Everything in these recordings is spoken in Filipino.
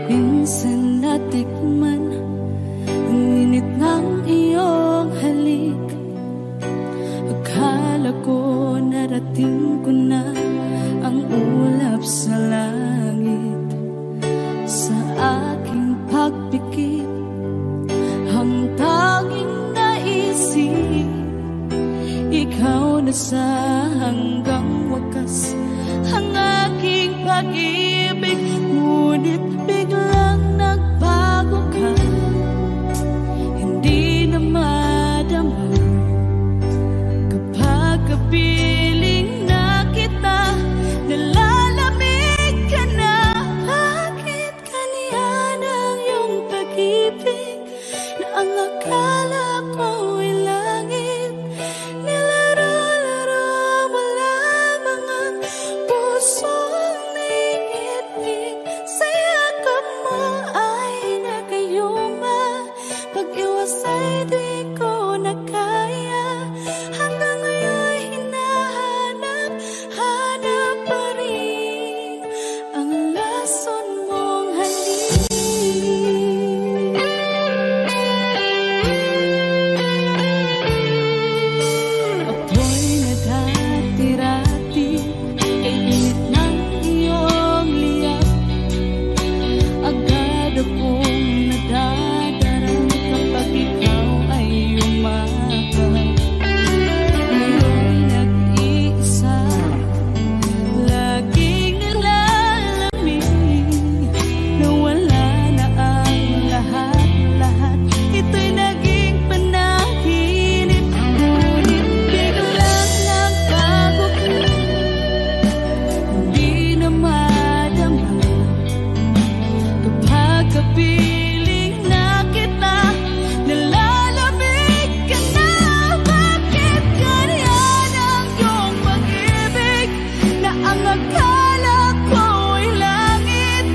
Minsan natikman ang init ng iyong halik. Akala ko narating ko na ang ulap sa langit. Sa aking pagpikit, ang tanging naisip, ikaw na sa hanggang wakas ang aking pag-ibig. Ngunit biglang nagbago ka, hindi na madama kapag kapiling na kita. Nalalamig ka na. Bakit kaniyan ang iyong pag-ibig na ang akala ko'y langit? Nilaro-laro mo lamang ang pusong naiibig. Sa yakap mo ay nagayuma, pag-iwas ay di ko na kaya. Hanggang ngayon hinahanap, hanap pa rin ang lason mong halik. Ako'y nadati-rati kay init ng iyong liyap. Agad akong nadadarang kapag ikaw ay umakap. Ngayon nag-iisa, laging nilalamig, nawala na ang lahat-lahat. Ito'y naging panaginip. Ngunit biglang nagbago ka, hindi na madama kapag kapiling na kita. Nalalamig ka na. Bakit ganyan ang iyong pag-ibig na ang akala ko'y langit?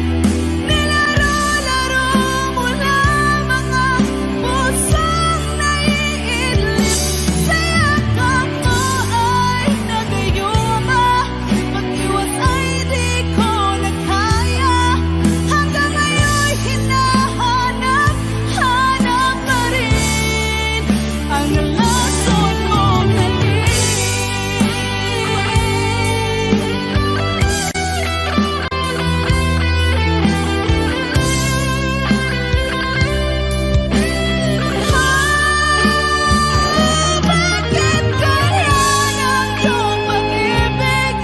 Nilaro-laro mo lamang ang pusong naiidlip. Sa yakap mo ay nagayuma, pag-iwas ay di ko na kaya. Hanggang ngayon hinahanap, hanap pa rin ang lason mong halik. Bakit ganyan ang iyong pag-ibig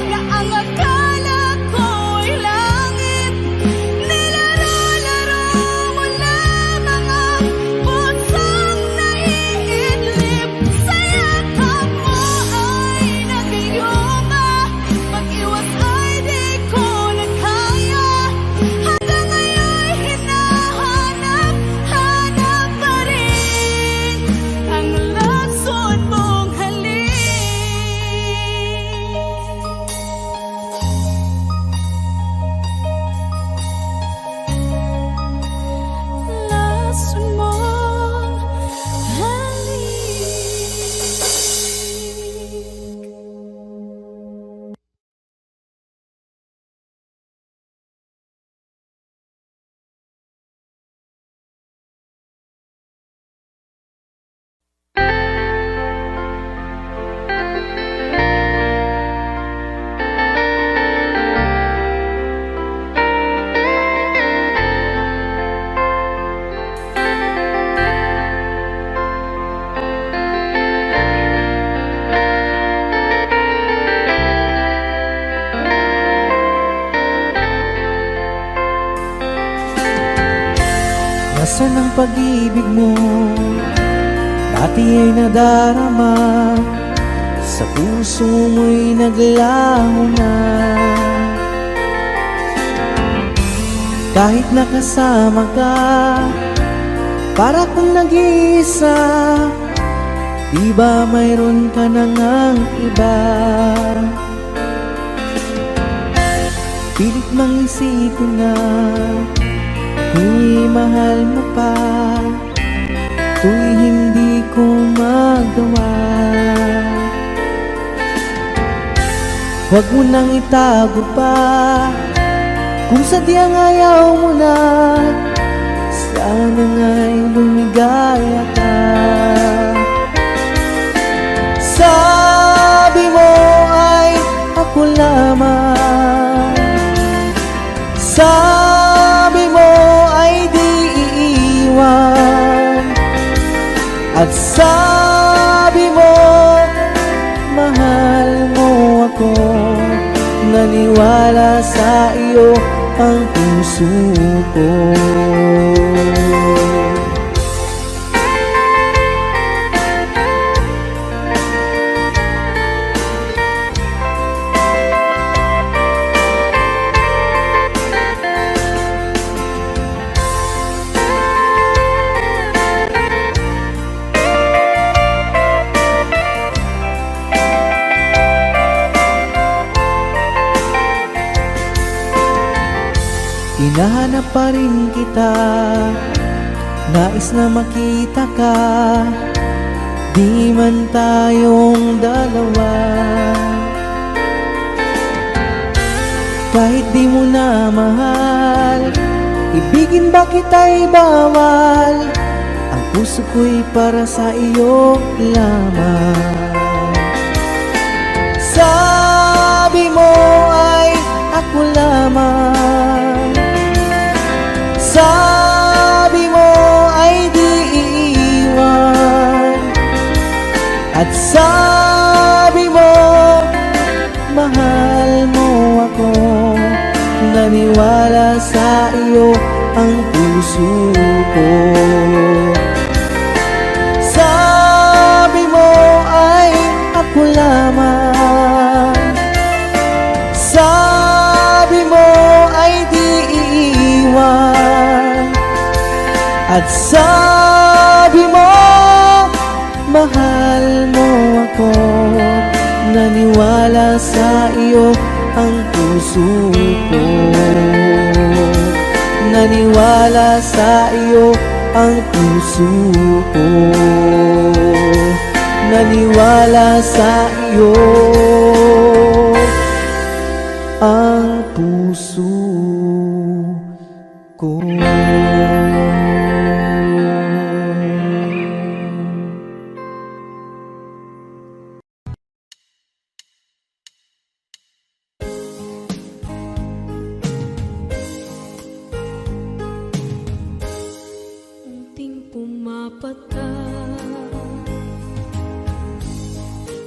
na ang akala ko'y langit? Nilaro-laro mo lamang ang pusong naiidlip. Sa yakap mo ay nagayuma, pag-iwas ay di ko na kaya. Hanggang ngayon hinahanap, hanap pa rin ang lason mong halik. Lason mong halik. Nasaan ang pag-ibig mo? Dati ay nadarama, sa puso mo'y naglaho na. Kahit nakasama ka, para kung nag-iisa. Di ba mayroon ka na ngang iba? Pilit mang isipin na kung mahal mo pa, to'y hindi ko magawa. Huwag mo nang itago pa, Kung sadyang ayaw mo na, sana nga'y lumigaya ka. Sabi mo ay ako lamang, sabi mo ay di iiwan, at sabi mo mahal mo ako. Naniwala sa iyo ang puso ko. Hinahanap pa rin kita, nais na makita ka, di man tayong dalawa. Kahit di mo na mahal, ibigin ba kita'y bawal, ang puso ko'y para sa iyo lamang. Sabi mo ay ako lamang, sabi mo ay di iiwan, at sabi mo mahal mo ako. Naniwala sa iyo ang puso ko. Sabi mo ay ako lamang, sabi mo ay di iiwan, at sabi mo mahal mo ako. Naniwala sa iyo ang puso ko. Naniwala sa iyo ang puso ko. Naniwala sa iyo ang puso ko. Unting pumapata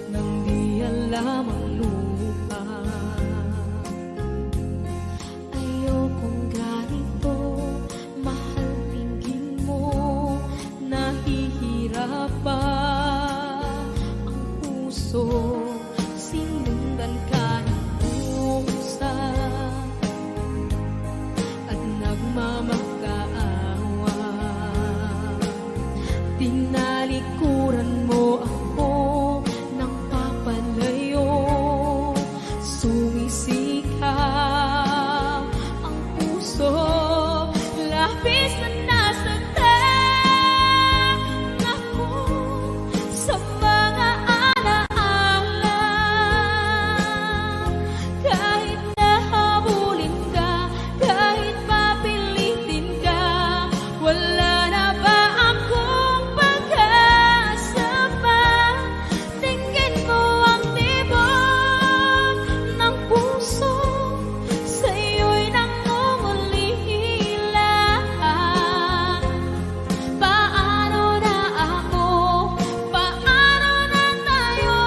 nang di alam ang lupa. Ayokong ganito, mahal tingin mo, nahihirapan ang puso, sinundan ka ng pusa at nagmamakaawa. Tinalikuran mo ako ng papalayo, sumisikap ang puso, labis na nasaktan ako sa mga alaala. Kahit nahabulin ka, kahit papilitin ka, wala na ba akong pag-asa pa? Tingin mo ang tibok ng puso, sa'yo'y nangungulila. Paano na ako? Paano na tayo?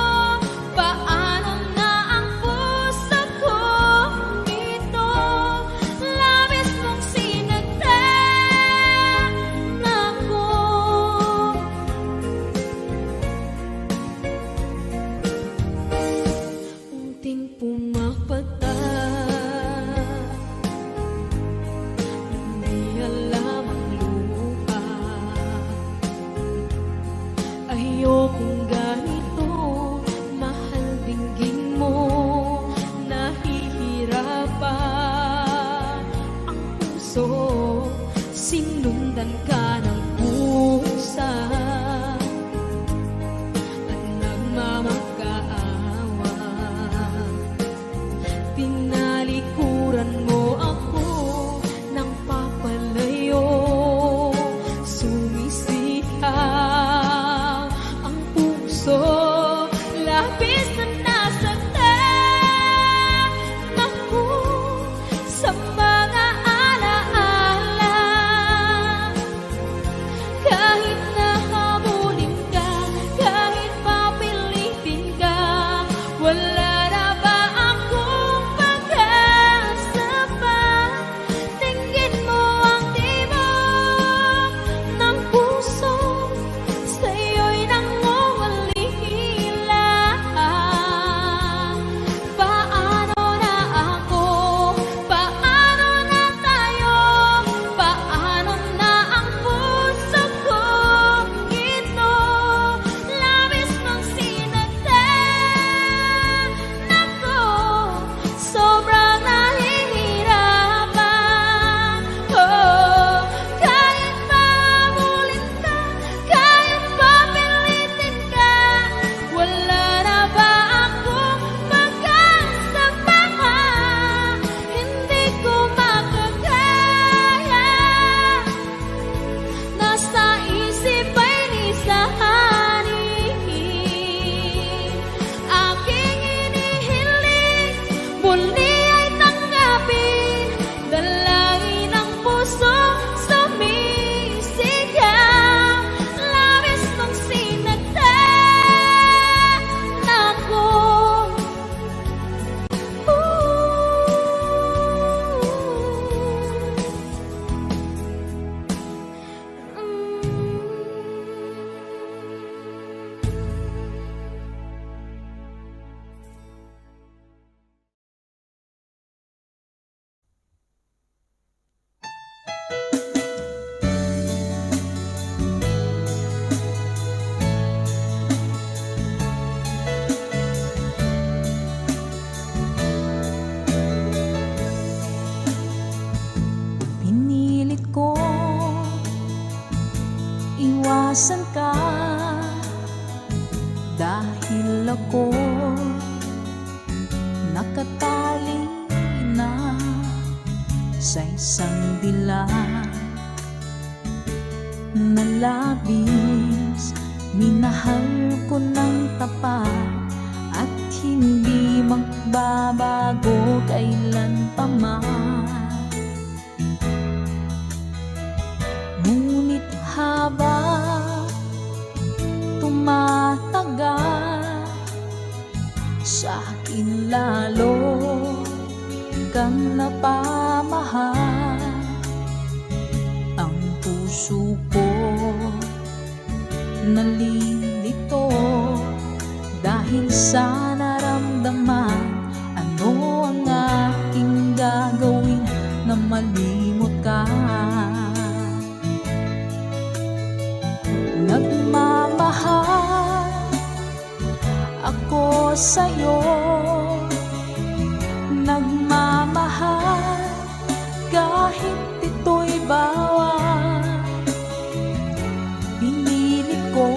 Paano na ang puso ko ito? Labis mong sinagtan ako. Unting pumapata, hindi alam ang lupa. Ayokong ganito, mahal dinggin mo, nahihirapan ang puso, sinundan ka ng pusa at nagmamakaawa. Tinalikuran mo ako nasan ka? Dahil ako nakatali na sa isang dilag na labis. Minahal ko ng tapat at hindi magbabago kailan pa man. Ngunit habang tumatagal, sa akin lalo kang napamahal. Ang puso ko nalilito dahil sa naramdaman. Ano ang aking gagawin na malimot ka? Nagmamahal ako sa'yo, nagmamahal kahit ito'y bawal. Pinilit ko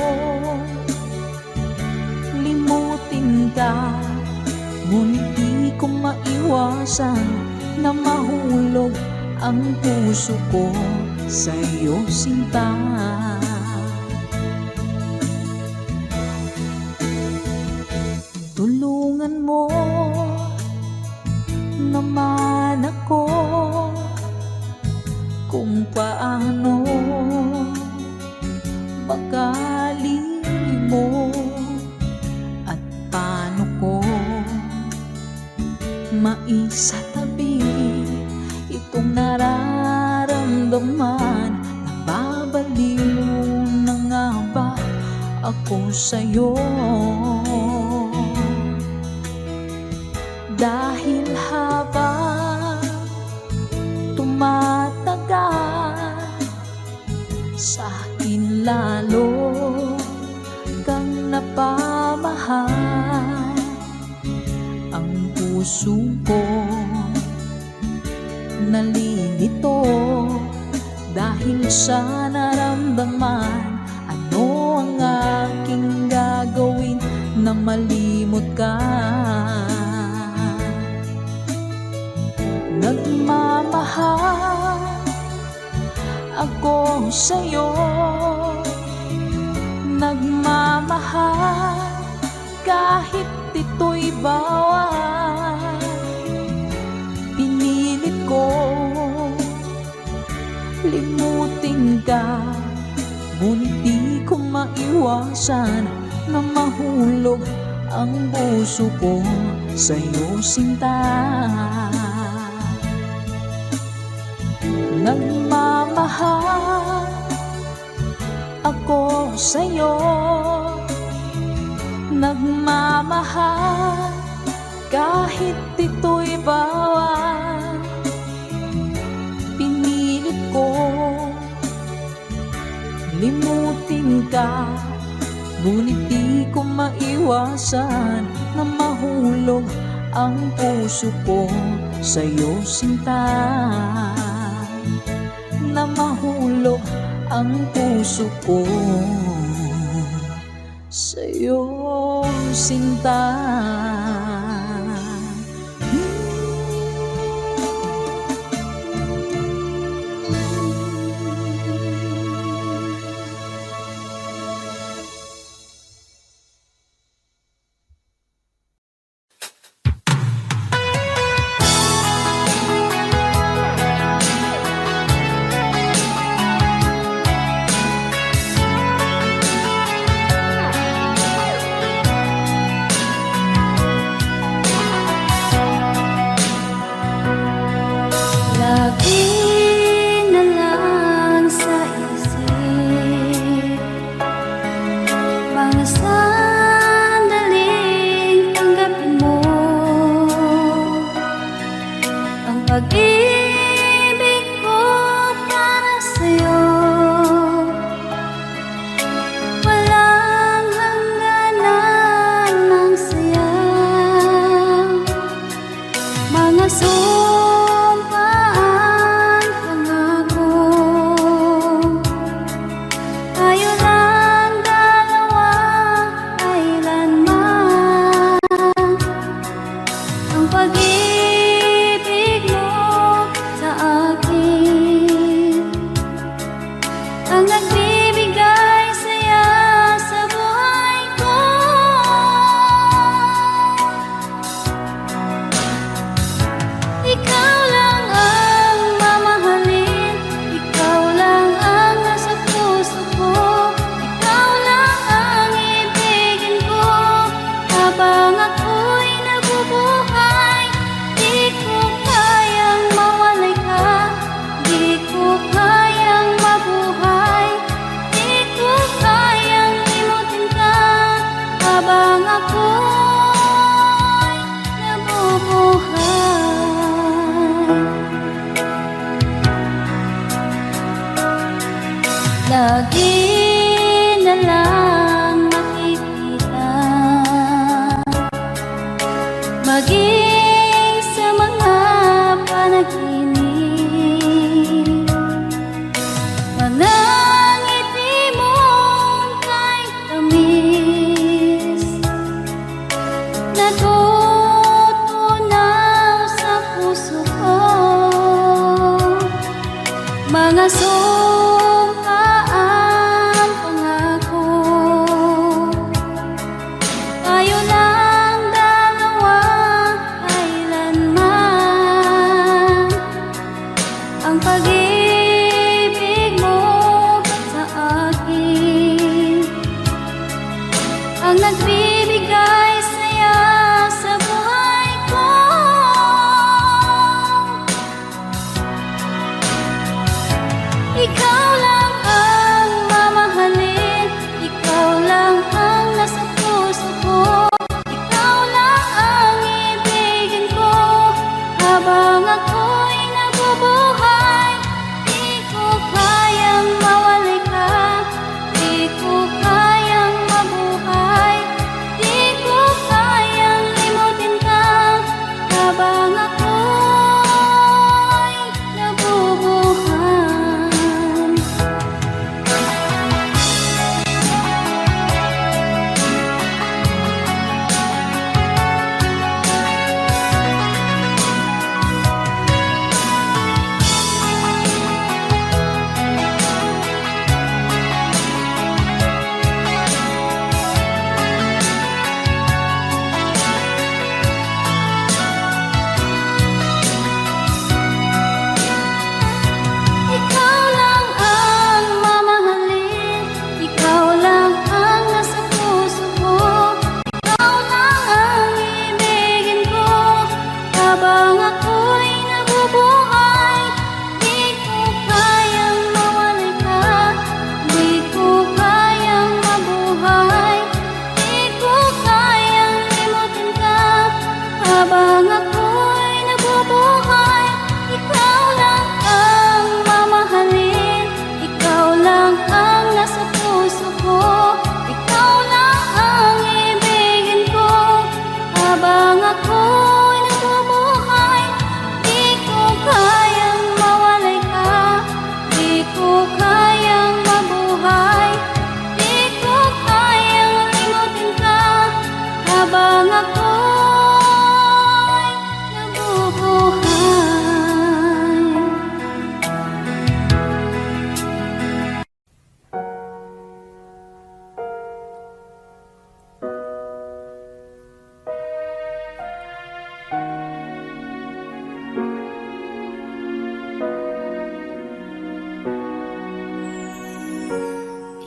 limutin ka, ngunit di ko maiwasan na mahulog ang puso ko sa'yo, sinta. Tulungan mo naman ako kung paano magali mo at paano ko maisatabi itong nararamdaman. Nababaliw na nga ba ako sa'yo? Dahil habang tumatagal, sa akin lalo kang napamahal. Ang puso ko nalilito dahil sa naramdaman. Ano ang aking gagawin na malimot ka? Nagmamahal ako sa'yo, nagmamahal kahit ito'y bawal. Pinilit ko limutin ka, ngunit di ko maiwasan na mahulog ang puso ko sa'yo, sinta. Nagmamahal ako sa'yo, nagmamahal kahit ito'y bawal. Pinilit ko limutin ka, ngunit di ko maiwasan na mahulog ang puso ko sa'yo, sinta. Na mahulog ang puso ko sa'yo, sinta. lagi na lang makikita, maging sa mga panaginip, mga ngiti mong kahit tamis, natutunaw sa puso ko, mga sumpaang pangako. Tayo lang dalawa kailanman, ang pag-ibig mo sa akin ang nagbibigay saya sa buhay ko. Ikaw lang ang mamahalin, ikaw lang ang nasa puso ko, ikaw lang ang ibigin ko habang ako'y nabubuhay. Di ko kayang mawalay ka, di ko kayang mabuhay, di ko kayang limutin ka habang ako'y nabubuhay. Ikaw lang ang mamahalin, ikaw lang ang nasa puso ko, ikaw lang ang ibigin ko habang ako'y nabubuhay. Di ko kayang mawalay ka, di ko kayang mabuhay, di ko kayang limutin ka habang ako'y nabubuhay. Ikaw lang ang mamahalin, ikaw lang ang nasa puso ko, ikaw lang ang ibigin ko habang ako'y nabubuhay. Di ko kayang mawalay ka, di ko kayang mabuhay, di ko kayang limutin ka habang ako'y nabubuhay.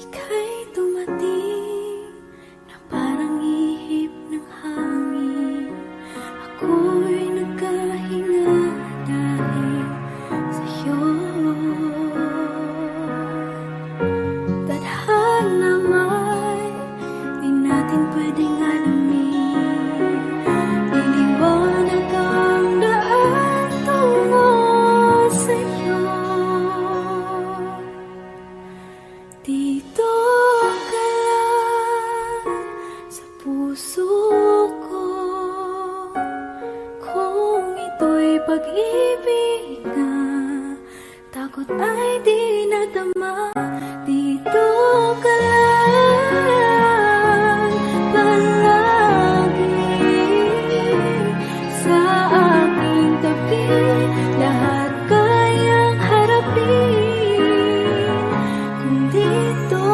Ika'y dumating na parang ihip ng hangin. Ako'y nagkahinga dahil sa'yo. Tadhana may di natin pwedeng alamin. Iniwanag ang daan tungo sa'yo. Dito ka lang sa puso ko, kung ito'y pag-ibig na takot ay di nadama. Dito ka lang palagi sa aking tabi, lahat kayang harapin kung dito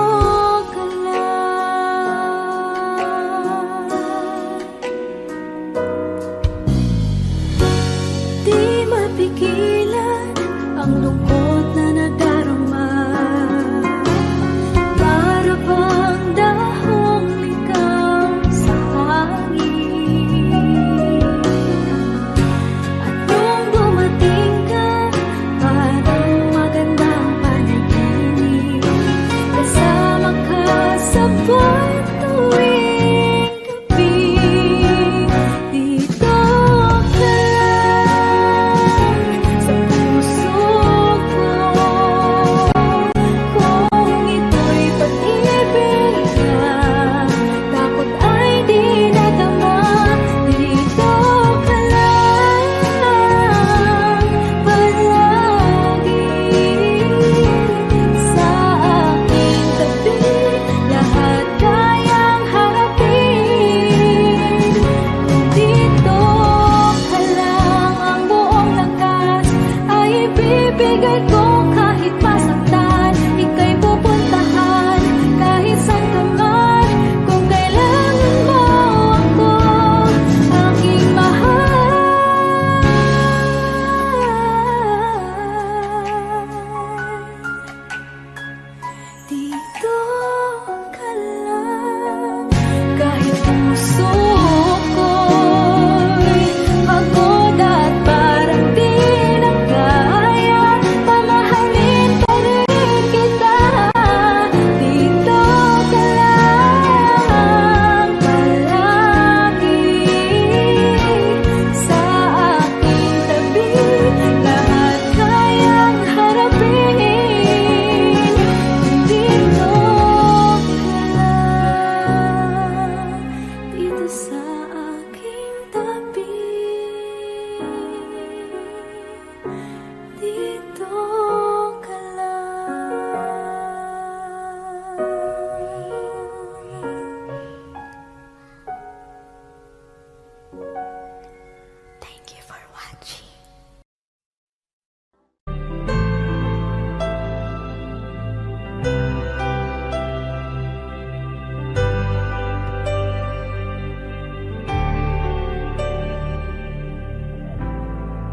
ka lang. Di mapigilan ang lungkot na nadarama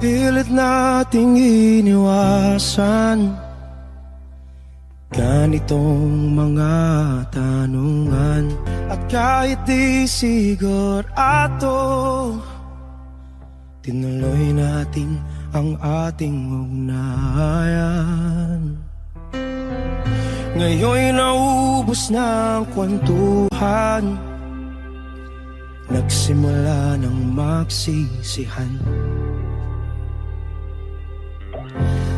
Pilit nating iniwasan ganitong mga tanungan. At kahit di sigurado, tinuloy natin ang ating ugnayan. Ngayon'y naubos na ang kwentuhan, nagsimula ng magsisihan.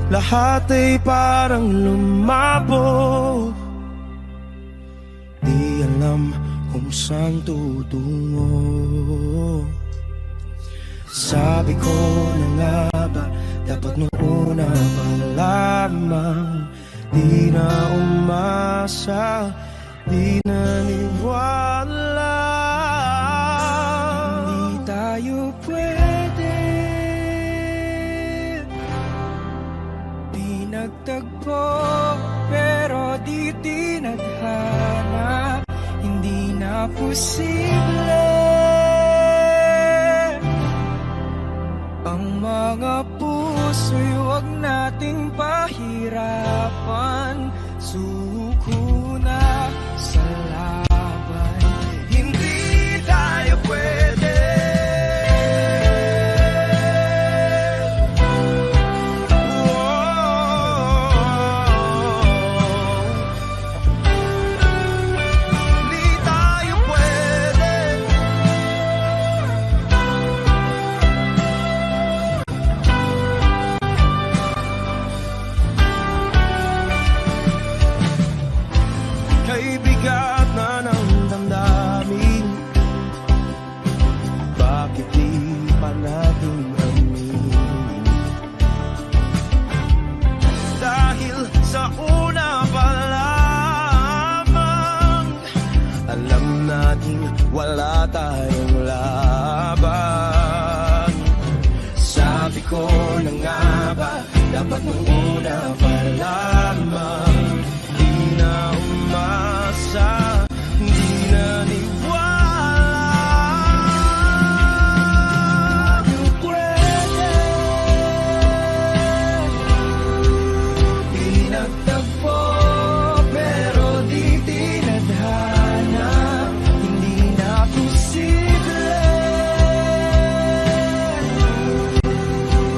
Lahat ay parang lumabo, di alam kung saan tutungo. Sabi ko na nga ba, dapat nung una pa lamang, di na umasa, di naniwala. Hindi tayo pwede, di nagtagpo, pero di tinadhana. Hindi na posible ang mga puso'y huwag nating pahirapan. Suko na sa laban, hindi tayo pwede. Hindi tayo pwede. Kay bigat na ng damdamin, bakit di pa natin aminin? Dahil sa una pa lamang, alam natin wala tayong laban. Sabi ko na nga ba, dapat nung una pa lamang, di na umasa, di naniwala. Di pwede, di nagtagpo, pero di tinadhana. Hindi na posible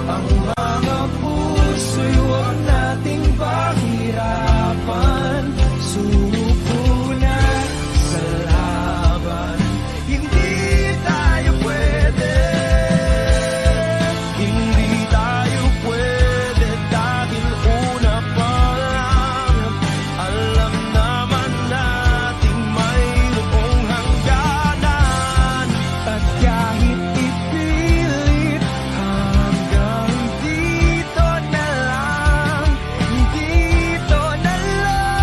ang mga puso'y huwag nating pahirapan. Suko na sa laban, hindi tayo pwede. Hindi tayo pwede dahil una pa lang, alam naman nating mayroong hangganan. At kahit ipilit, hanggang dito na lang, dito na lang.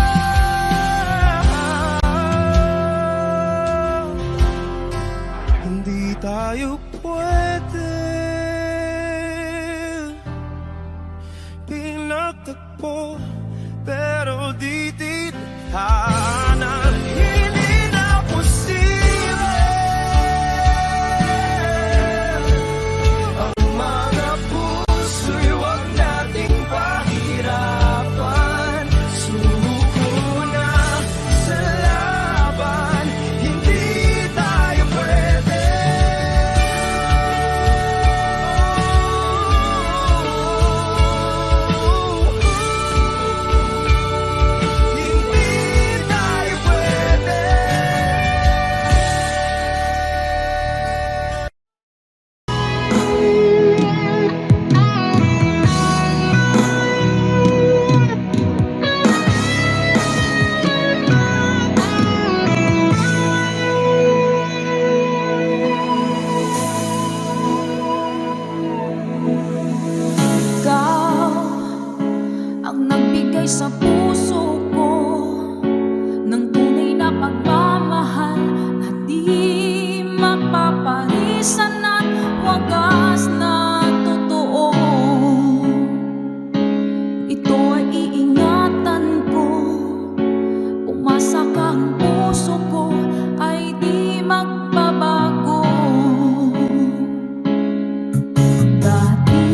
Hindi tayo pwede, pinagtagpo, pero di tinadhana. Hindi na posible ang mga puso'y huwag nating pahirapan. Suko na sa laban, hindi tayo pwede. Hindi tayo pwede. Ikaw ang nagbigay sa puso ko ng tunay na pagmamahal na di mapaparisan at wagas na totoo. Ito ay iingatan ko, umasa ka ang puso ko ay di magbabago. Dati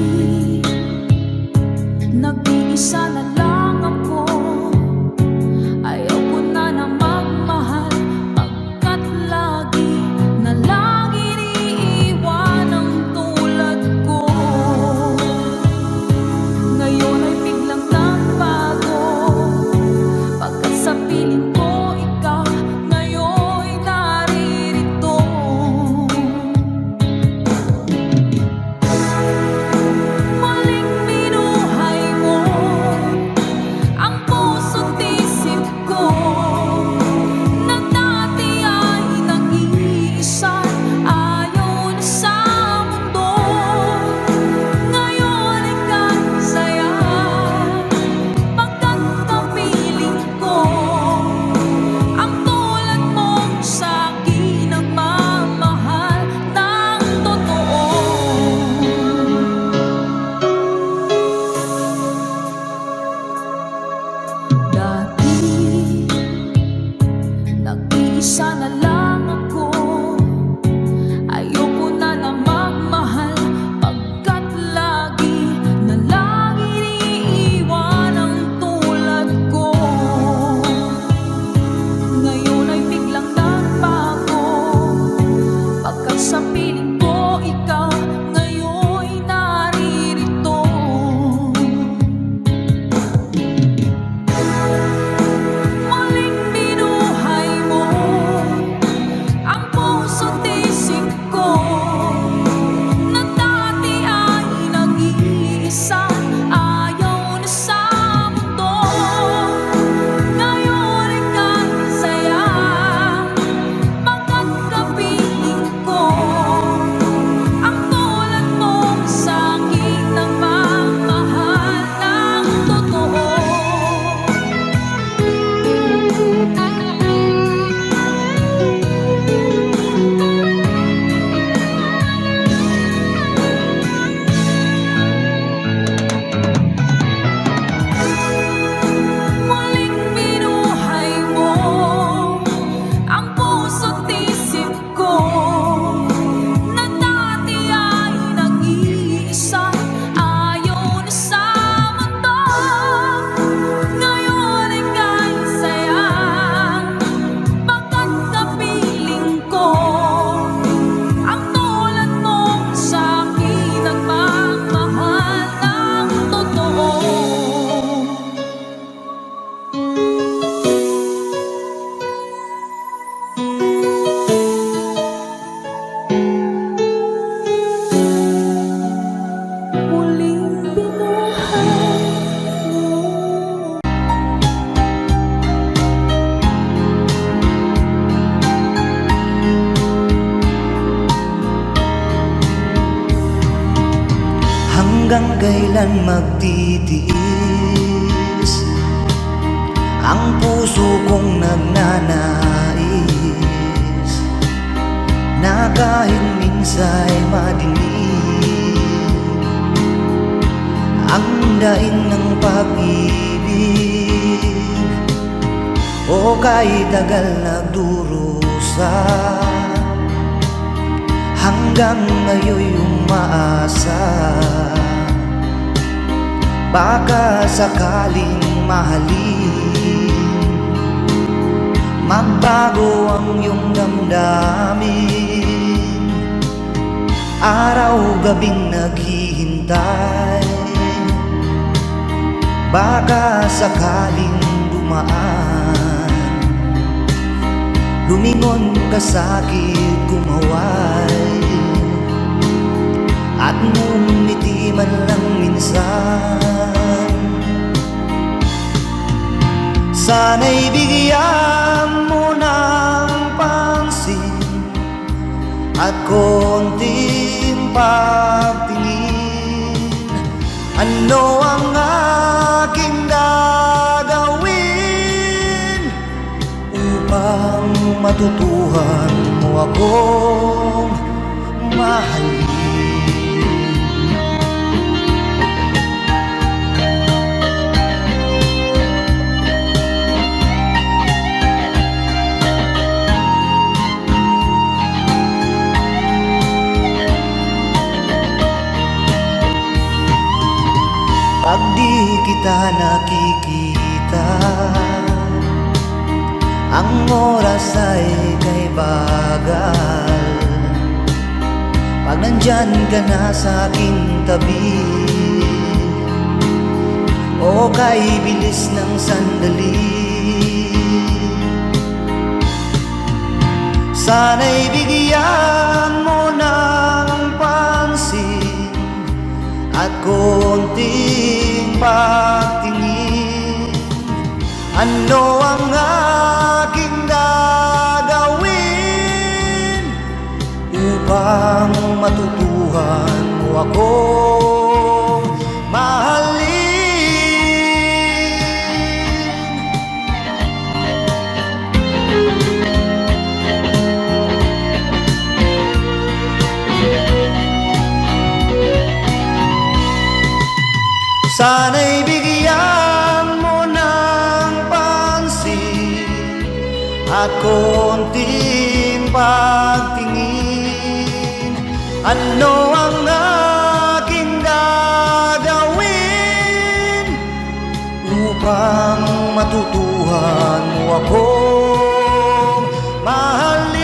Hanggang kailan magtitiis ang puso kong nagnanais na kahit minsa'y madilim ang daing ng pag-ibig, o kahit tagal nagdurusa, hanggang ngayon'y umaasa. Baka sakaling mahalin, magbago ang iyong damdamin. Araw-gabing naghihintay, baka sakaling dumaan, lumingon ka sa'kin, kumaway, at ngumiti man lang minsan. Sana'y bigyan mo ng pansin at konting pagtingin. Ano ang aking gagawin upang matutuhan mo akong mahalin? Pag di kita nakikita, ang oras ay kay bagal. Pag nandyan ka na sa aking tabi, o kay bilis ng sandali, sana'y bigyan mo ng pansin at konting pagtingin. Ano ang aking gagawin upang matutuhan mo akong mahalin? Sana'y bigyan mo ng pansin at konting pagtingin. Ano ang aking gagawin upang matutuhan mo akong mahalin?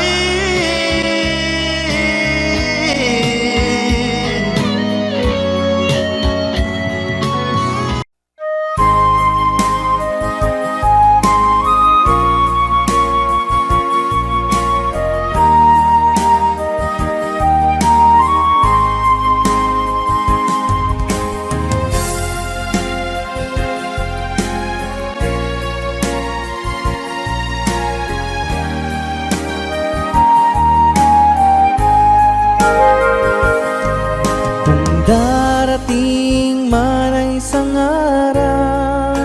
Darating man ang isang araw,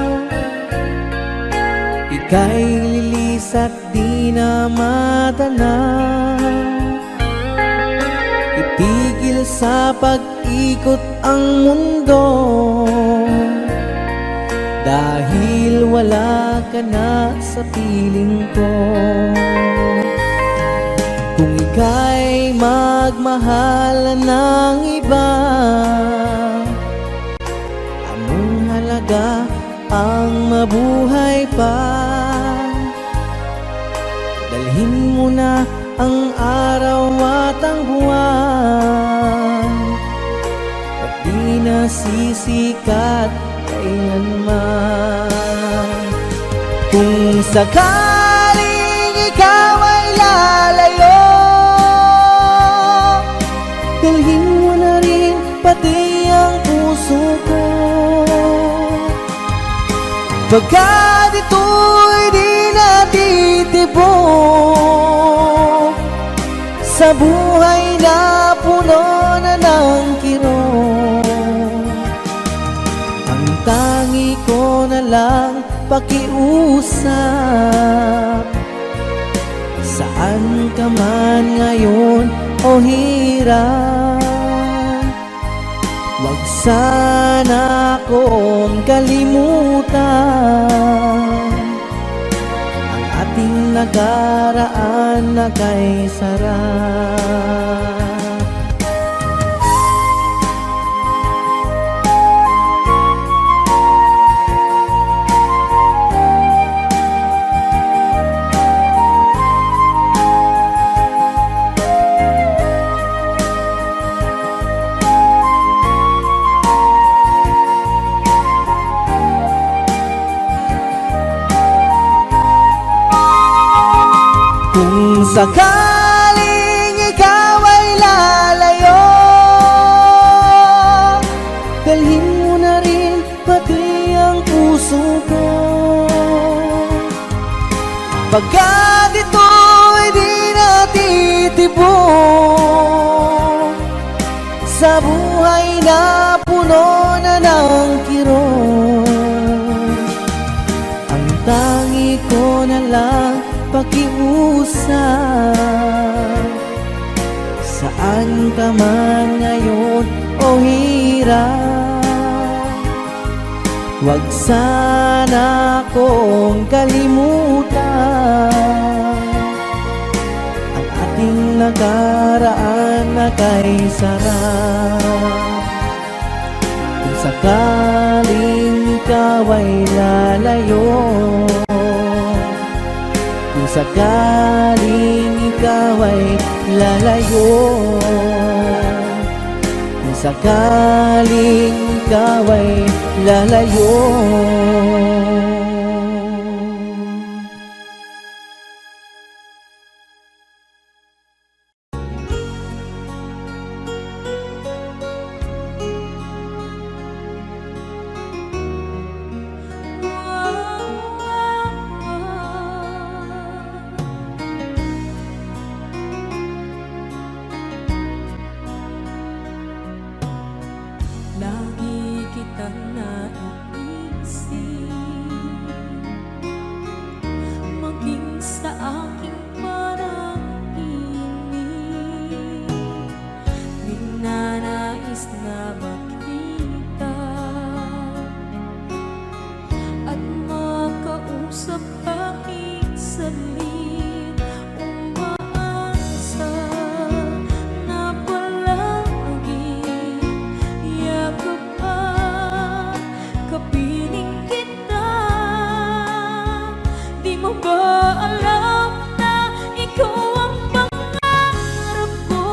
ika'y lilis at di na matanaw. Itigil sa pag-ikot ang mundo, dahil wala ka na sa piling ko. Kung ika'y magmahal ng iba, anong halaga ang mabuhay pa? Dalhin mo na ang araw at ang buwan, at di na sisikat kailanman. Kung sakaling ikaw ay lalayo, dalhin mo na rin pati ang puso ko. Pagkat ito'y di natitibok sa buhay na puno na ng kirot. walang pakiusap. Saan ka man ngayon o hirap, wag sana akong kalimutan ang ating nakaraan na kay sarap. Kung sakaling ikaw ay lalayo, dalhin mo na rin pati ang puso ko. Pagkat ito'y di natitibok sa buhay na puno na ng kirot, ang tangi ko na lang pakiusap. Saan ka man ngayon o hirap, wag sana akong kalimutan ang ating nakaraan na kay sarap. Kung sakaling ikaw ay lalayo, kung sakaling ikaw ay lalayo, kung sakaling ikaw ay lalayo, lagi kitang naiisip, maging sa aking parang inip, ninanais na makita at makausap kahit saglit. Umaasa na palagi yakap at kapiling kita. Di mo ba alam na ikaw ang pangarap ko?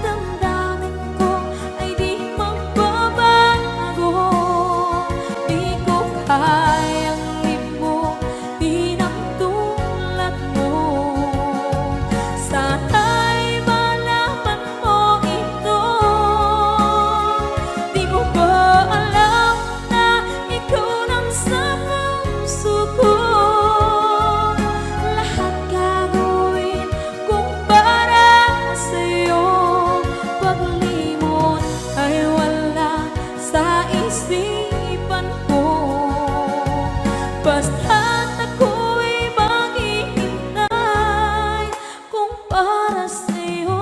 Damdamin ko ay di magbabago. Di ko kayang limutin ang tulad mo. Sana'y malaman mo ito. Di mo ba alam na ikaw lang sa puso ko? Lahat gagawin kung para sa'yo. Paglimot ay wala sa isipan ko. Basta't ako'y maghihintay kung para sa'yo.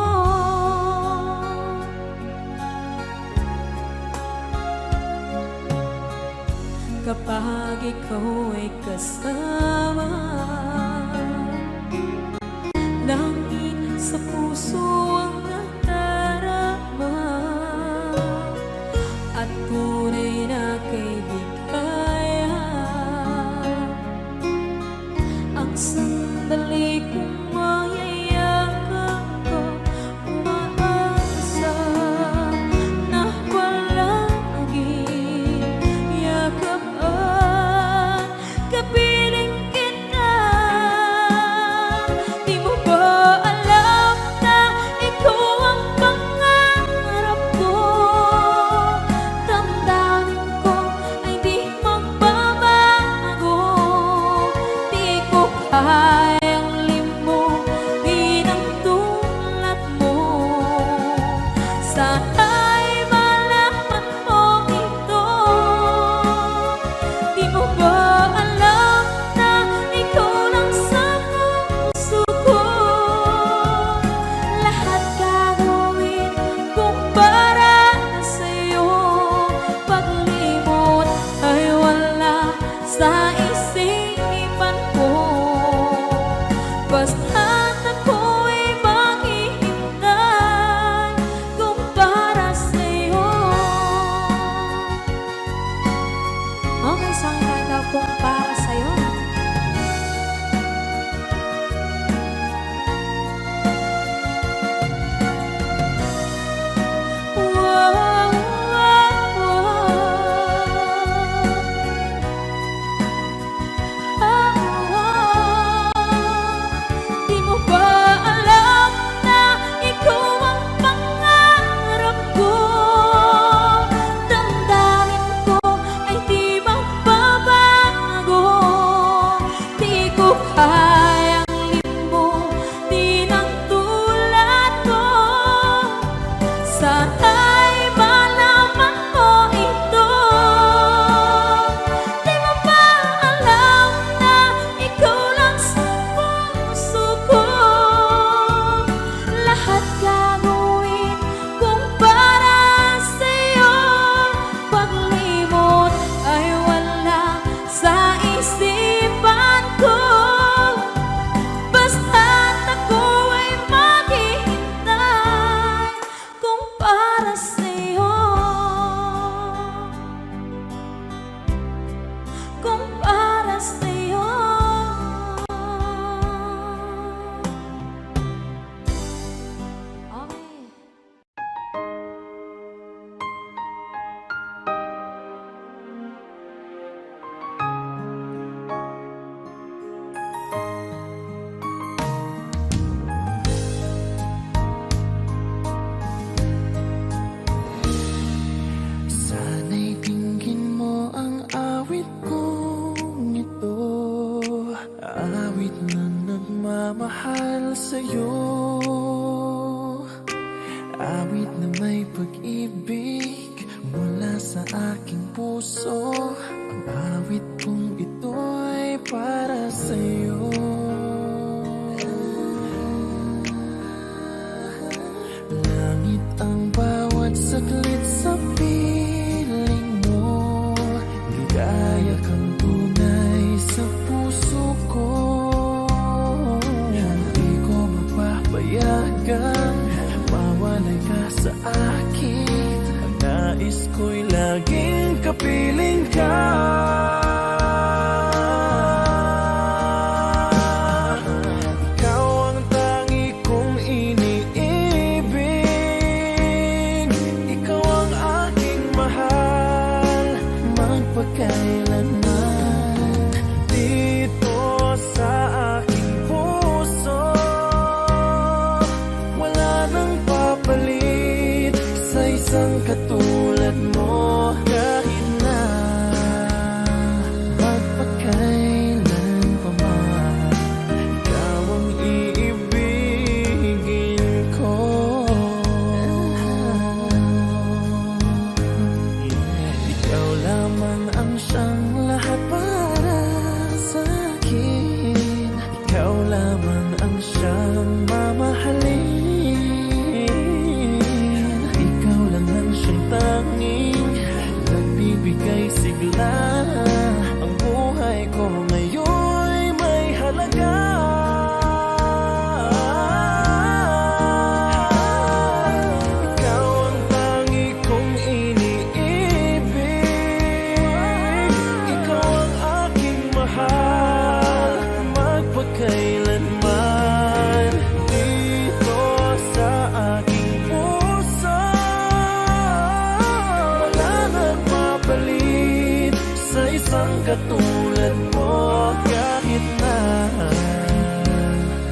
Kapag ikaw ay kasama, langit sa puso ang nadarama at tunay na kaibigan. Ang sandali kong mayayakap ko, umaasa na palagi yakap at kapiling kita. Di mo ba alam na ikaw kung para sa'yo. Okay. Sana'y dinggin mo ang awit kong ito, awit na nagmamahal sa'yo, awit na may pag-ibig mula sa aking puso. Ang awit kong ito'y para sa'yo. Langit ang bawat saglit sa piling mo, ligaya kang tunay sa puso ko. Hindi ko mapapayagang mawalay ka sa akin. Ang nais ko'y laging kapiling ka. Ikaw ang tangi kong iniibig, ikaw ang aking mahal, magpakailanman. Dito sa aking puso, wala nang papalit sa isang katulad mo. Kahit na magpakailan pa man, ikaw ang iibigin ko. Ikaw lamang ang siyang lahat para sa akin. Ikaw lamang ang siyang mamahalin. Ikaw lang ang siyang tanging nagbibigay sigla. Ang buhay ko ngayon'y may halaga. Ikaw ang tangi kong iniibig, ikaw ang aking mahal, magpakailanman. Dito sa aking puso, wala nang mapalit sa isang katulad mo. Kahit na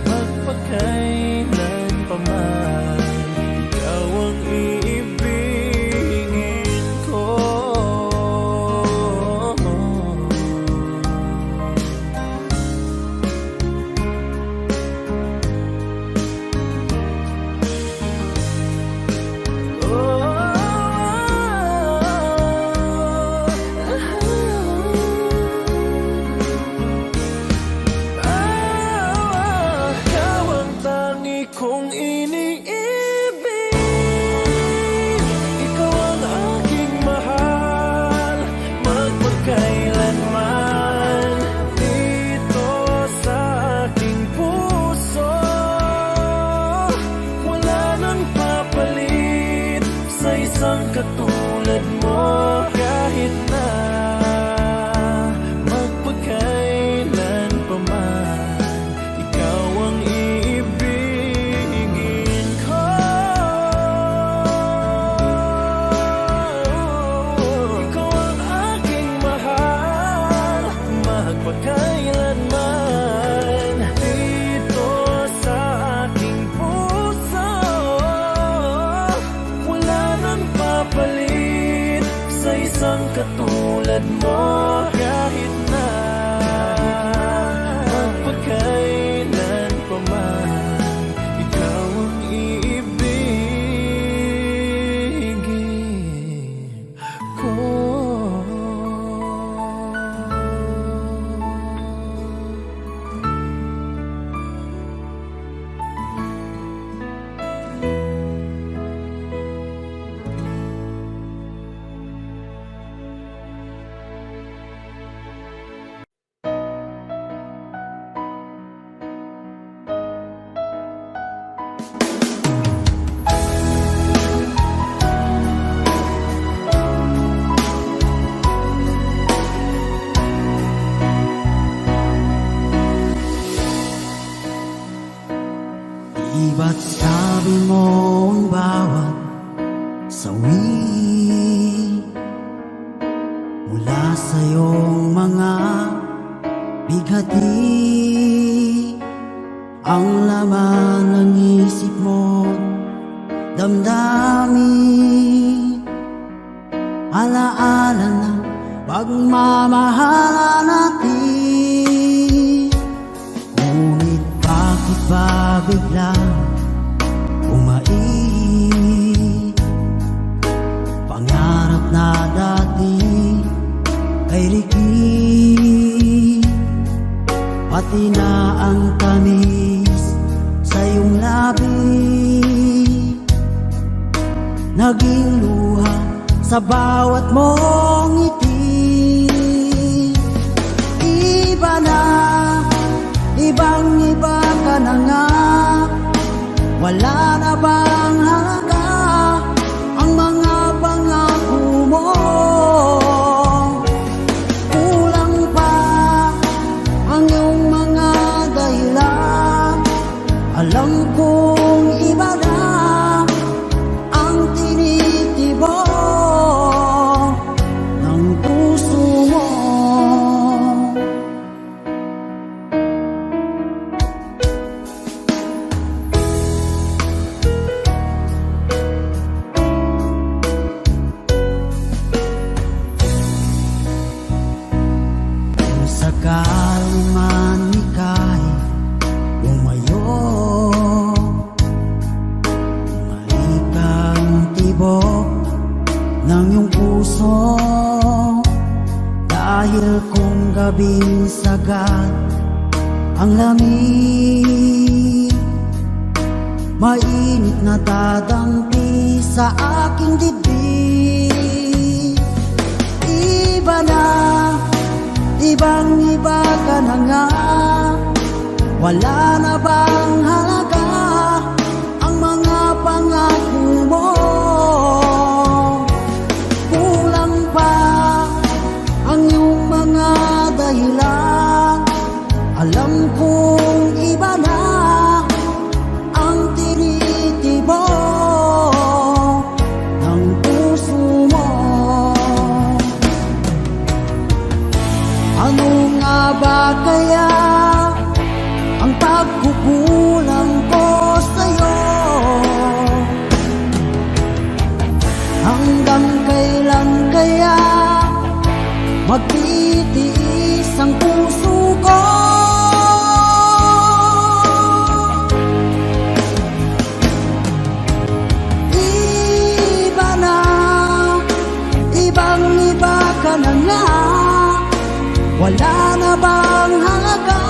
magpakailan pa man, ikaw ang iibigin ko. Ikaw ang tangi kong iniibig, ikaw ang aking mahal, magpakailanman. Dito sa aking puso, wala nang papalit sa isang katulad mo. Kahit na magpakailan pa man, ikaw ang iibigin ko. Ikaw ang aking mahal, magpakailanman. Dito sa aking puso, wala nang papalit sa isang katulad mo. Kahit na magpakailan pa man, ikaw ang iibigin ko. Sinabi mo ang bawat sawi mula sa iyong mga bighati, ang laman ng isip mo, damdamin, alaala ng pagmamahala natin. Ngunit bakit ba biglang umait? Pangarap na dati ay likid, pati na ang tamis sa iyong labi, naging luha sa bawat mong ngiti. Iba na, ibang-iba ka na nga, wala na bang halaga ang mga pangako mo? Kulang pa ang iyong mga dahilan, alam kong iba na ang tinitibok ng puso mo. Kung sakali man ika'y lumayo, malikang tibok ng iyong puso, dahil kung gabing sagad ang lamig, mainit na dadampi sa aking dibdib. Iba na, ibang-iba ka na nga, wala na bang halaga ang mga pangako mo? Kulang pa ang iyong mga dahilan, alam kong iba na ang tinitibok ng puso mo. Ano nga ba kaya ang pagkukulang ko sa'yo? Hanggang kailan kaya magtitiis ang puso ko? Iba na, ibang-iba ka na nga, wala na bang halaga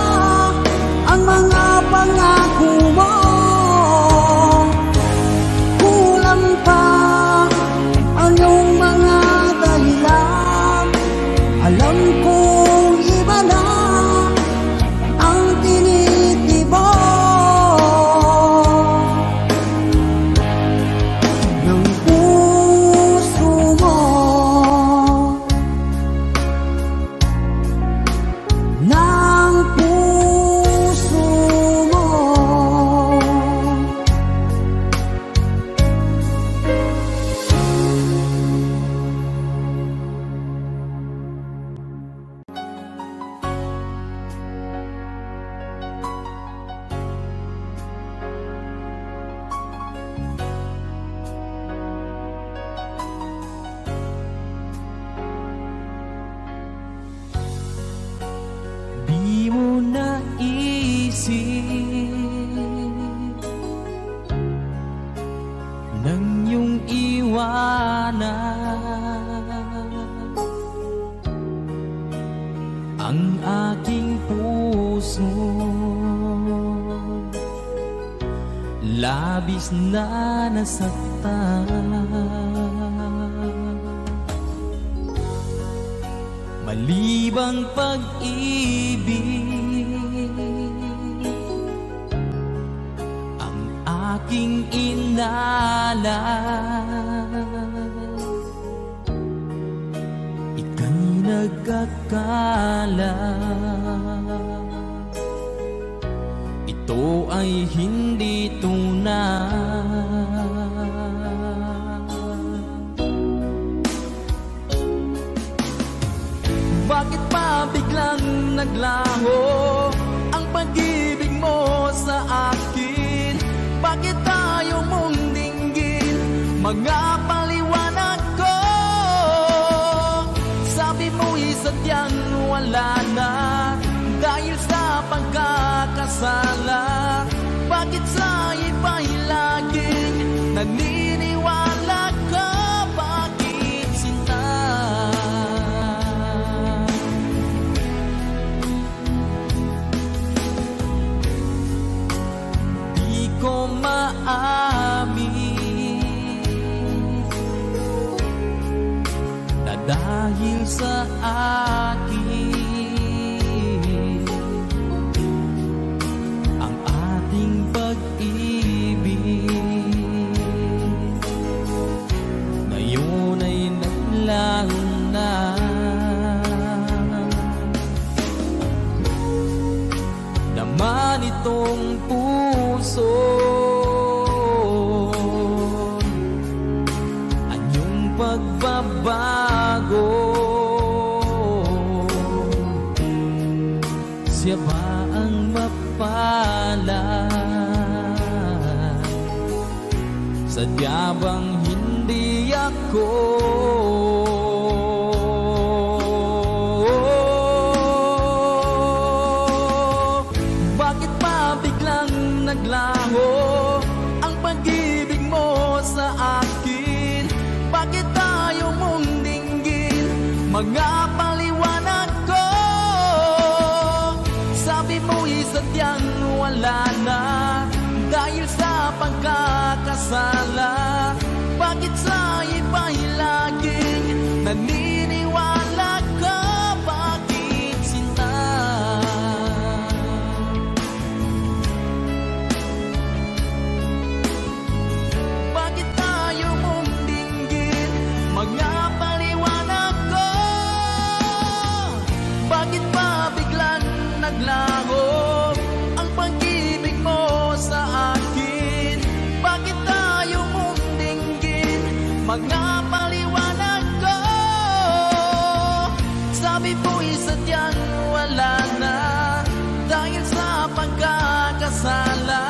ang mga pangako mo? Kulang pa ang iyong mga dahilan, alam kong iba na ang tinitibok ng puso mo. Ng puso mo. Di mo naisip nang iyong iwanan ang aking puso, labis na nasaktan. Malibang pag-ibig ang aking inalan, ika'y nagkakala. ito ay hindi tunay. Bakit pa biglang naglaho ang pag-ibig mo sa akin? Bakit tayo mong dinggin mga paliwanag ko? Sabi mo'y sadyang wala na dahil sa pagkakasala. Bakit sa iba'y laging naniniwala ka? Bakit sinta? Di ko maamin na dahil sa akin ang ating pag-ibig ngayon ay naglaho na. Naman itong puso anyong pagbabago. Siya ba ang mapalad? Sadya bang hindi ako? Bakit pa biglang naglaho ang pag-ibig mo sa akin? Bakit tayo mong dinggin mga paliwanag ko? Sabi mo'y sadyang wala na dahil sa pagkakasala. Bakit sa iba'y laging naniniwala ka? Bakit sinta? Bakit tayo mong dinggin mga paliwanag ko? Bakit pa biglang naglaho ang pag-ibig mo sa akin? Bakit tayo mong dinggin mga paliwanag ko? Sabi mo'y sadyang wala na dahil sa pagkakasala.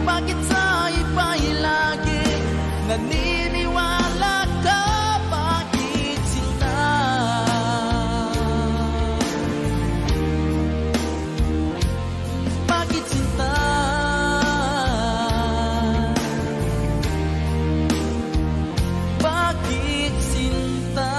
Bakit sa iba'y laging naniniwala ka? Bakit sinta? Bakit sinta? Bakit sinta?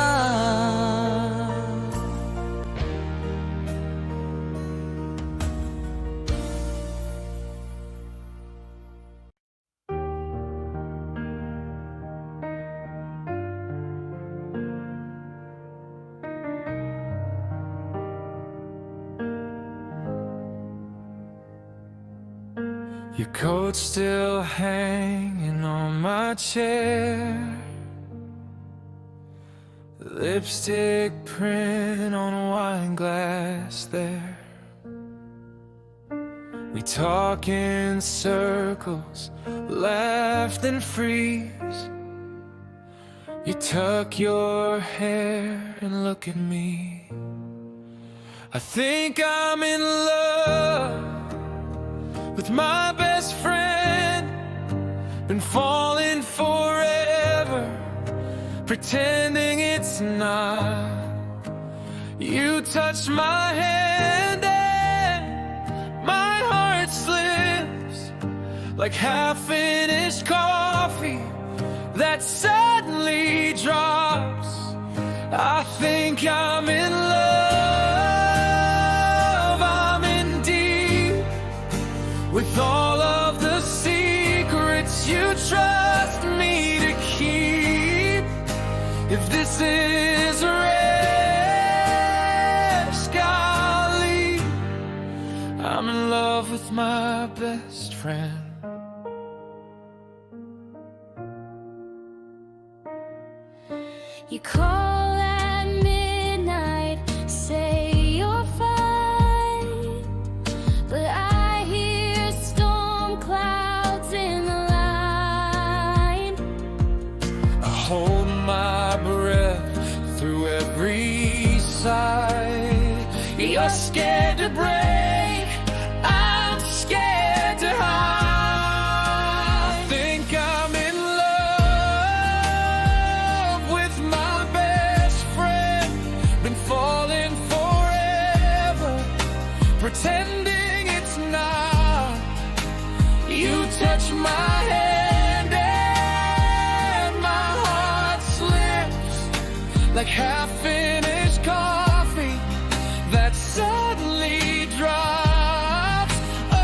Your coat's still hanging on my chair, lipstick print on a wine glass there. We talk in circles, laughed and freeze. You tuck your hair and look at me. I think I'm in love with my best friend. Been falling forever, pretending it's not. You touch my hand and my heart slips like half-finished coffee that suddenly drops. I think I'm in love, I'm in deep with all of the secrets you trust me to keep. If this is a risk I'll leave, I'm in love with my best friend. You call at midnight, say you're fine, but I hear You're scared to break, I'm scared to hide. I think I'm in love with my best friend. Been falling forever, pretending it's not. You touch my hand and my heart slips like half-finished coffee that suddenly drops. Oh,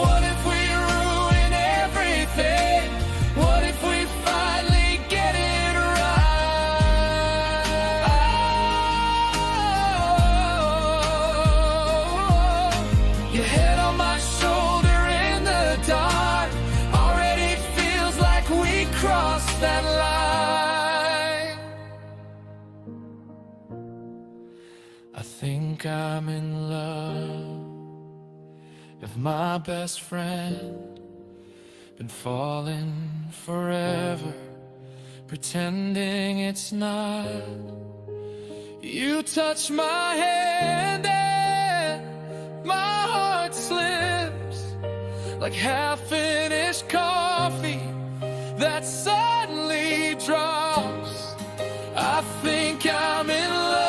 what if we ruin everything? What if we finally get it right? Oh, your head on my shoulder in the dark. Already feels like we crossed that line. I think I'm in love with my best friend. Been falling forever, pretending it's not. You touch my hand and my heart slips like half-finished coffee that suddenly drops. I think I'm in love,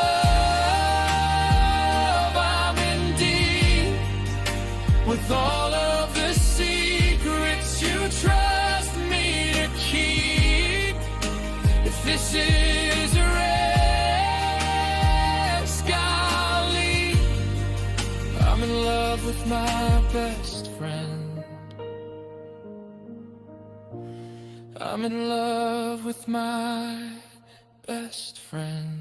I'm in deep with all of the secrets you trust me to keep. If this is a risk I'll leave, I'm in love with my best friend. I'm in love with my best friend.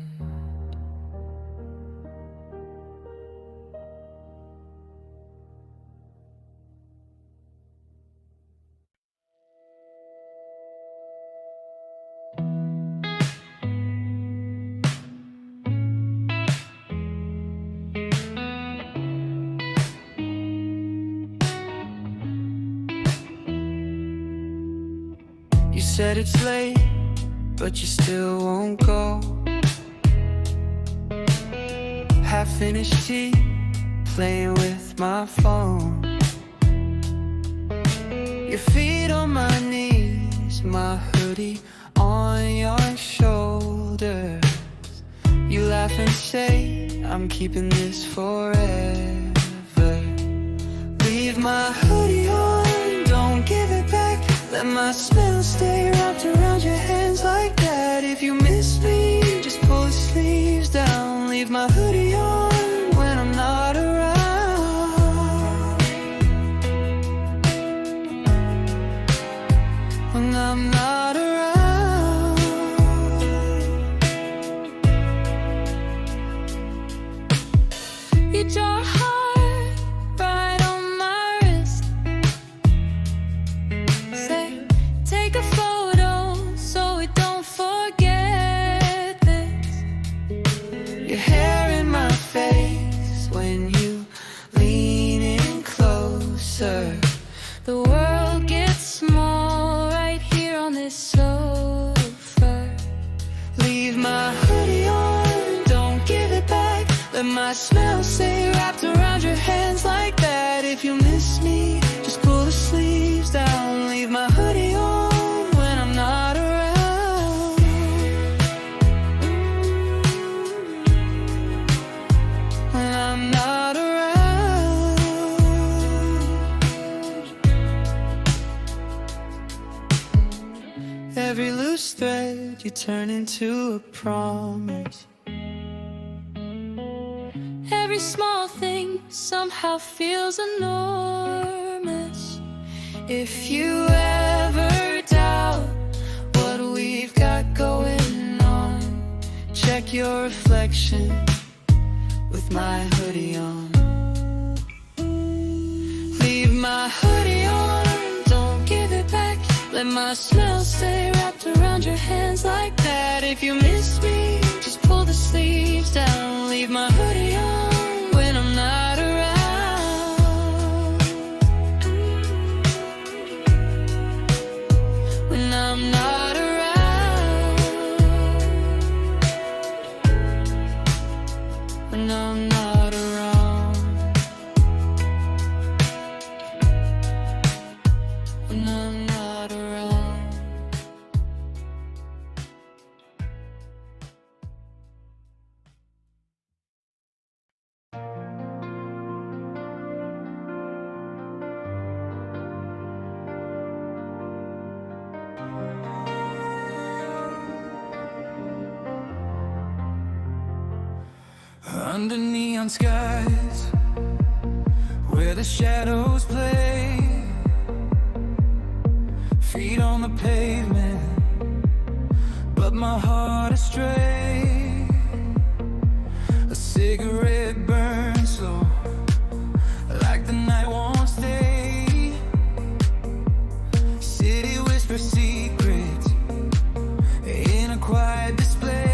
You said it's late, but you still won't go. Half-finished tea, playing with my phone. Your feet on my knees, my hoodie on your shoulders. You laugh and say, I'm keeping this forever. Leave my hoodie on, don't give it back. Let my smell stay wrapped around your hands like that. If you miss me, just pull the sleeves down. Leave my hoodie on when I'm not around. When I'm not around. You draw a heart right on my wrist. Say, take a photo so we don't forget this. Your hair in my face when you lean in closer. The world gets small right here on this sofa. Leave my hoodie on, don't give it back. Let my smell stay wrapped around your hands like that. If you miss me, just pull the sleeves down. Leave my hoodie on when I'm not around. When I'm not around. Every loose thread you turn into a promise. Every small thing somehow feels enormous. If you ever doubt what we've got going on, check your reflection with my hoodie on. Leave my hoodie on, don't give it back. Let my smell stay wrapped around your hands like that. If you miss me, just pull the sleeves down. Leave my hoodie on when I'm not around. When I'm not around. when I'm not around. When I'm not around. Under neon skies, where the shadows play, feet on the pavement, but my heart astray. A cigarette burns slow, like the night won't stay. City whispers secrets in a quiet display.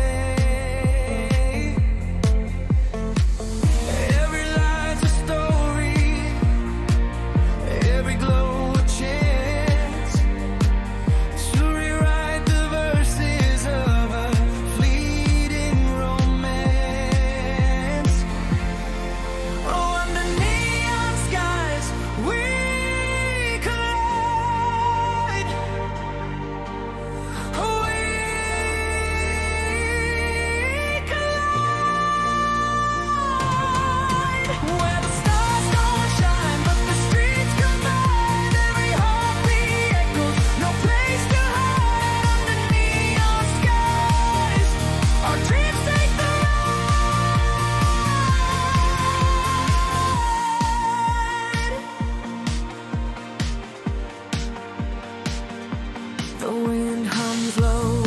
The wind hums low,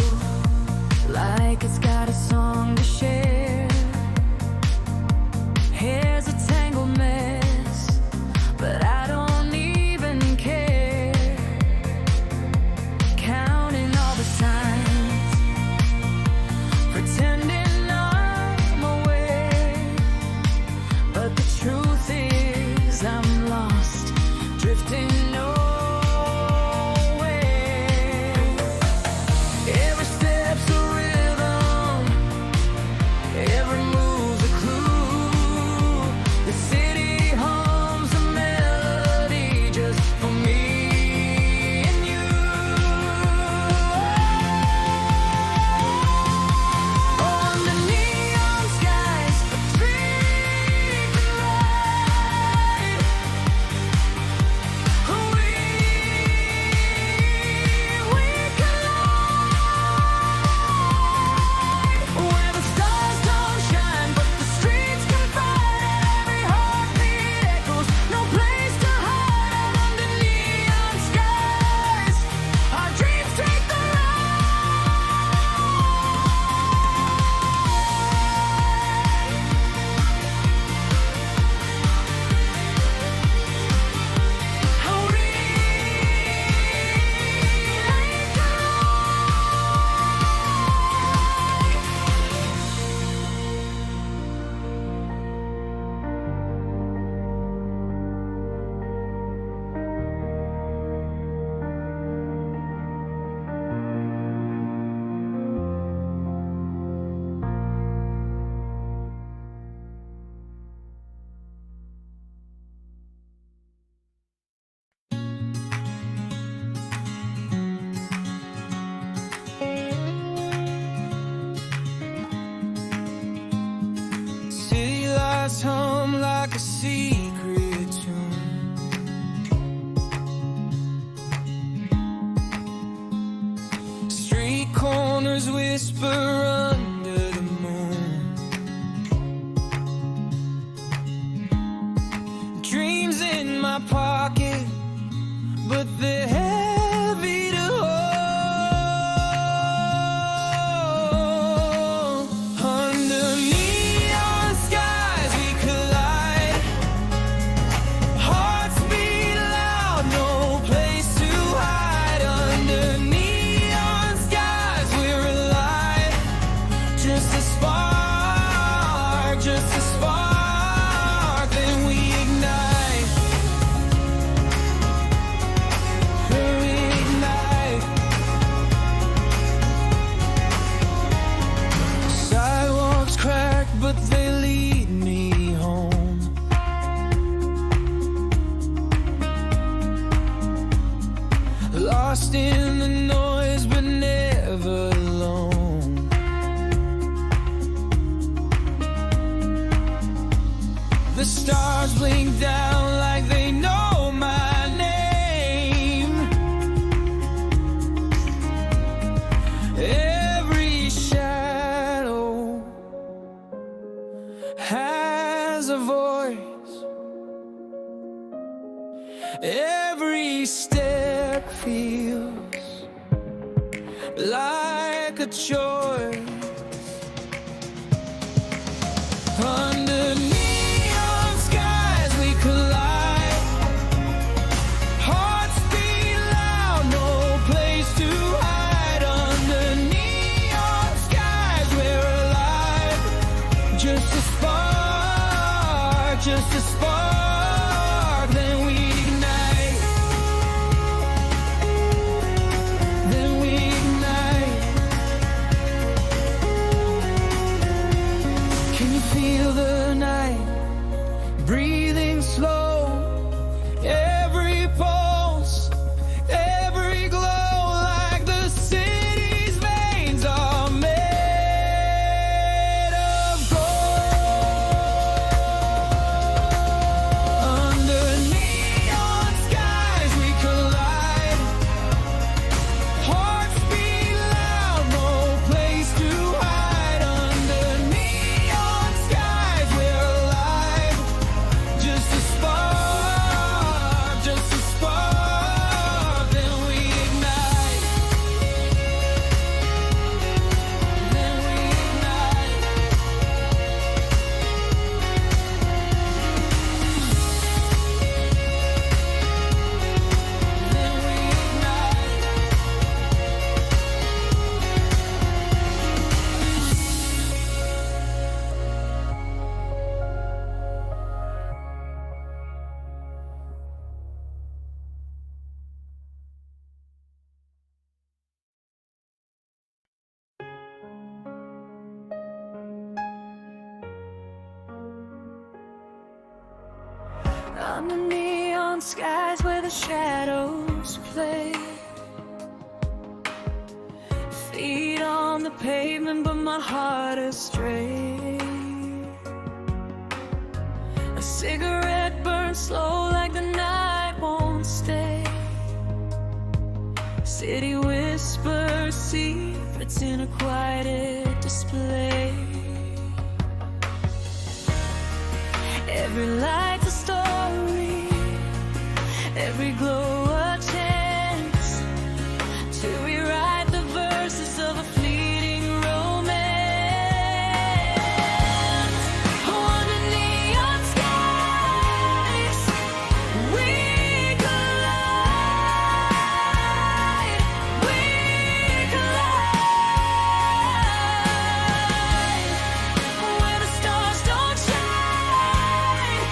like it's got a song to share. Hair's a tangled mess, but I don't even care. Counting all the signs, pretending I'm aware, but the truth is I'm lost, drifting nowhere. Every step's a rhythm, every move's a clue. The city hums a melody just for me and you. Under neon skies, a dream collide. We collide. Where the stars don't shine, but the streets confide. Every heartbeat echoes, no place to hide. Under neon skies, our dreams take the City lights hum like a secret tune. Street corners whisper under the moon. Dreams in my pocket, but they're heavy to hold. Under neon skies we collide. Hearts beat loud, no place to hide. Under neon skies we're alive. Just a spark, then we ignite. Sidewalks crack, but they lead lost in the noise but never alone. The stars blink down like they know my name. Every shadow has a voice. Every step feels like a choice. Under neon skies we collide. Hearts beat loud, no place to hide. Under neon skies we're alive. Just a spark, just a spark. Then we ignite. Then we ignite. Can you feel the night breathing slow? Every pulse, every glow, like the city's veins are made of gold. Under neon skies we collide. Hearts beat loud, no place to hide. Under neon skies we're alive. Just a spark, just a spark. Then we ignite. Then we ignite. Then we ignite. Under neon skies where the shadows play. Feet on the pavement, but my heart astray. A cigarette burns slow like the night won't stay. City whispers secrets in a quiet display. Every light's a story, every glow a chance to rewrite the verses of a fleeting romance. Under neon skies we collide, we collide. Where the stars don't shine,